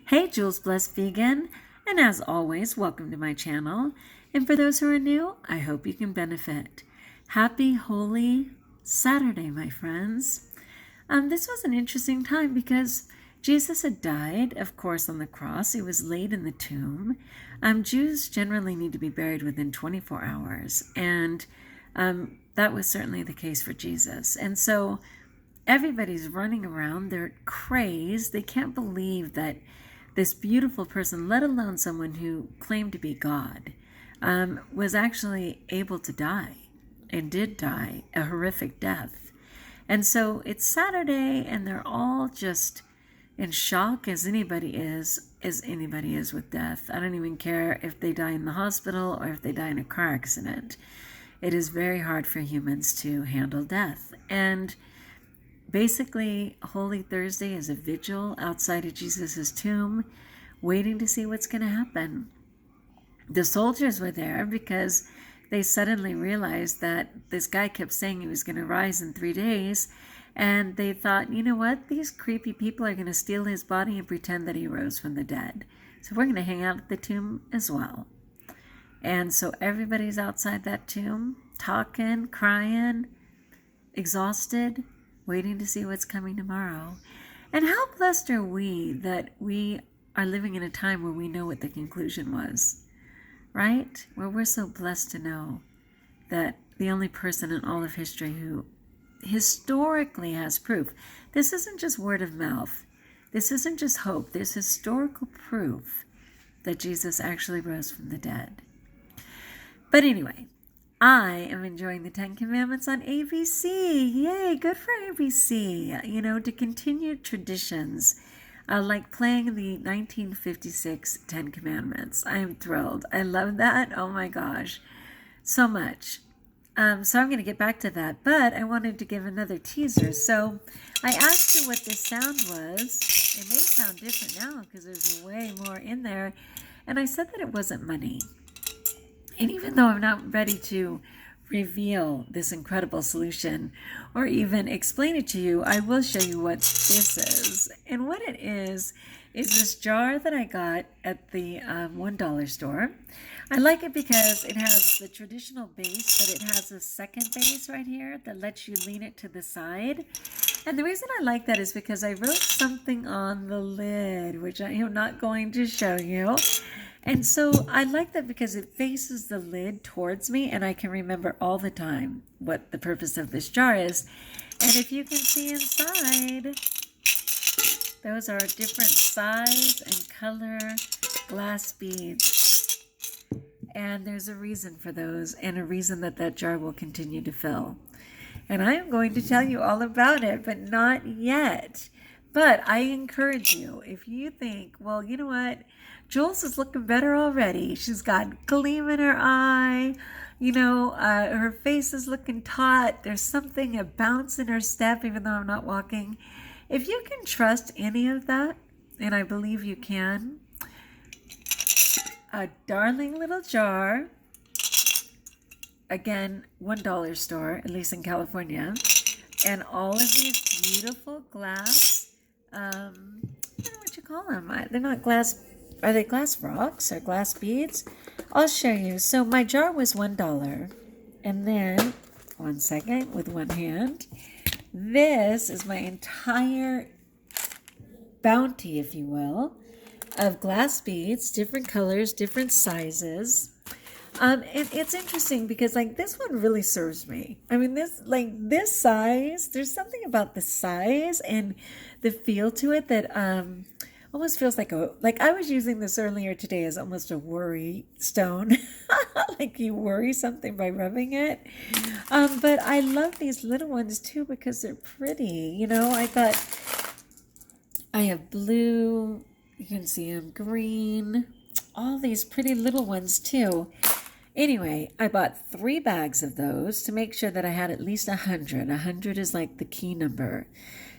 Hey, Jules Blessed Vegan, and as always, welcome to my channel. And for those who are new, I hope you can benefit. Happy Holy Saturday, my friends. This was an interesting time because Jesus had died, of course, on the cross. He was laid in the tomb. Jews generally need to be buried within 24 hours, and that was certainly the case for Jesus. And so everybody's running around. They're crazed. They can't believe that this beautiful person, let alone someone who claimed to be God, was actually able to die and did die a horrific death. And so it's Saturday, and they're all just in shock as anybody is with death. I don't even care if they die in the hospital or if they die in a car accident. It is very hard for humans to handle death. And basically, Holy Thursday is a vigil outside of Jesus' tomb, waiting to see what's going to happen. The soldiers were there because they suddenly realized that this guy kept saying he was going to rise in 3 days, and they thought, you know what, these creepy people are going to steal his body and pretend that he rose from the dead. So we're going to hang out at the tomb as well. And so everybody's outside that tomb, talking, crying, exhausted, waiting to see what's coming tomorrow. And how blessed are we that we are living in a time where we know what the conclusion was, right? Where we're so blessed to know that the only person in all of history who historically has proof. This isn't just word of mouth. This isn't just hope. There's historical proof that Jesus actually rose from the dead. But anyway, I am enjoying the 10 Commandments on ABC. Yay, good for ABC. You know, to continue traditions, like playing the 1956 10 Commandments. I am thrilled. I love that. Oh my gosh, so much. So I'm going to get back to that, but I wanted to give another teaser. So I asked you what this sound was. It may sound different now because there's way more in there. And I said that it wasn't money. And even though I'm not ready to reveal this incredible solution or even explain it to you, I will show you what this is. And what it is this jar that I got at the $1 store. I like it because it has the traditional base, but it has a second base right here that lets you lean it to the side. And the reason I like that is because I wrote something on the lid, which I am not going to show you. And so I like that because it faces the lid towards me, and I can remember all the time what the purpose of this jar is. And if you can see inside, those are different size and color glass beads. And there's a reason for those, and a reason that that jar will continue to fill. And I am going to tell you all about it, but not yet. But I encourage you, if you think, well, you know what, Jules is looking better already. She's got gleam in her eye. You know, her face is looking taut. There's something, a bounce in her step, even though I'm not walking. If you can trust any of that, and I believe you can, a darling little jar, again, $1 store, at least in California, and all of these beautiful glass, I don't know what you call them. They're not glass. Are they glass rocks or glass beads? I'll show you. So my jar was $1. And then, one second, with one hand, this is my entire bounty, if you will, of glass beads, different colors, different sizes. And it's interesting because, like, this one really serves me. I mean, this size, there's something about the size and the feel to it that almost feels like I was using this earlier today as almost a worry stone. Like you worry something by rubbing it. But I love these little ones too because they're pretty. You know, I have blue, you can see them, green, all these pretty little ones too. Anyway, I bought 3 bags of those to make sure that I had at least 100. 100 is like the key number.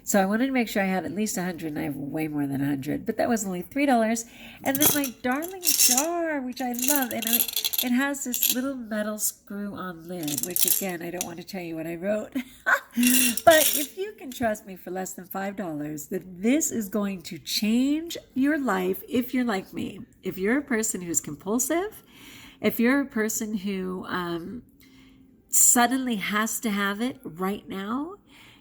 So I wanted to make sure I had at least 100, and I have way more than 100. But that was only $3. And then my darling jar, which I love, and it has this little metal screw-on lid, which again, I don't want to tell you what I wrote. But if you can trust me for less than $5, that this is going to change your life if you're like me. If you're a person who's compulsive, if you're a person who suddenly has to have it right now,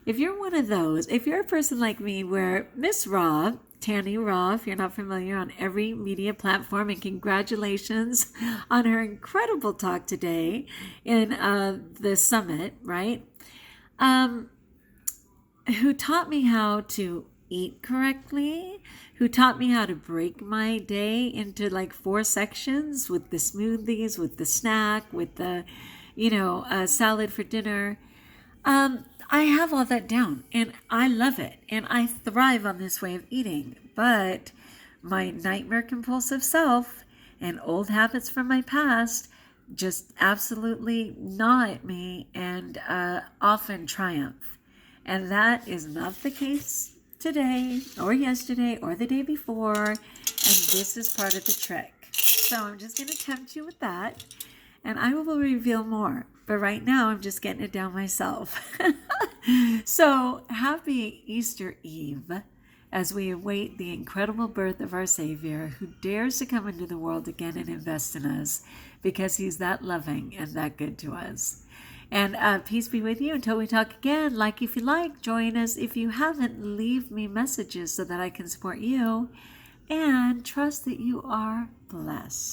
if you're one of those, if you're a person like me where Miss Raw, Tanny Raw, if you're not familiar, on every media platform, and congratulations on her incredible talk today in the summit, right? Who taught me how to eat correctly, who taught me how to break my day into like 4 sections with the smoothies, with the snack, with the, salad for dinner. I have all that down and I love it and I thrive on this way of eating. But my nightmare compulsive self and old habits from my past just absolutely gnaw at me and often triumph. And that is not the case today or yesterday or the day before. And this is part of the trick. So I'm just going to tempt you with that. And I will reveal more. But right now, I'm just getting it down myself. So happy Easter Eve as we await the incredible birth of our Savior who dares to come into the world again and invest in us because he's that loving and that good to us. And peace be with you until we talk again. Like if you like, join us. If you haven't, leave me messages so that I can support you. And trust that you are blessed.